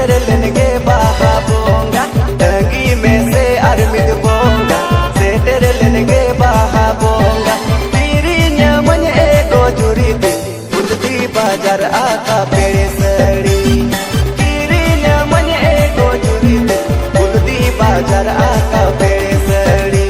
सेटर लेनगे बाहा बोंगा टंगी में से अरमिद बोंगा सेटर लेनगे बाहा बोंगा पीरी न्यामन एगो जुरी दे बुलदी बाजार आता पेड़े सड़ी पीरी न्यामन एगो जुरी दे बुलदी बाजार आता पेड़े सड़ी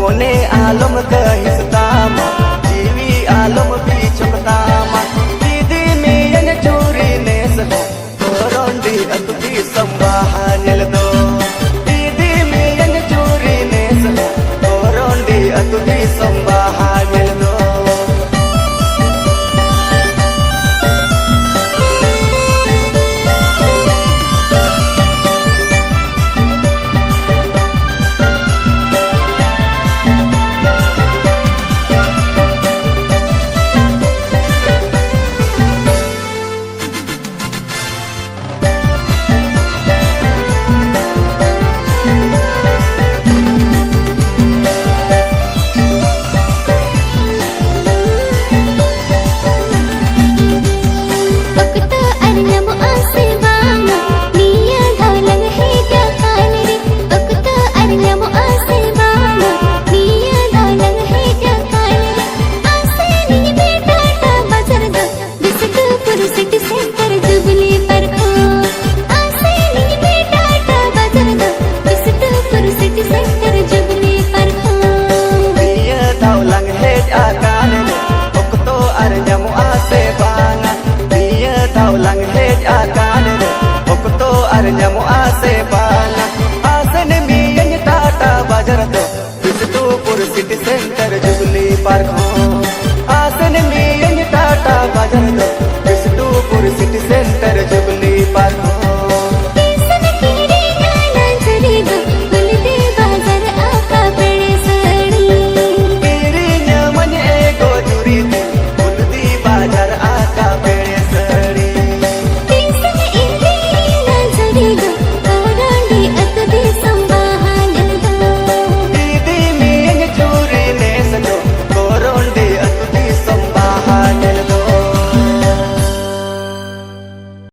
आलम कहिस्तामा जीवी आलम बीचमतामा दीदी में चूरी ने सहो तोरोंडी अतुदी संवाहनल दो दीदी में चूरी ने सहो तोरोंडी अतुदी संवाहनल दो पकता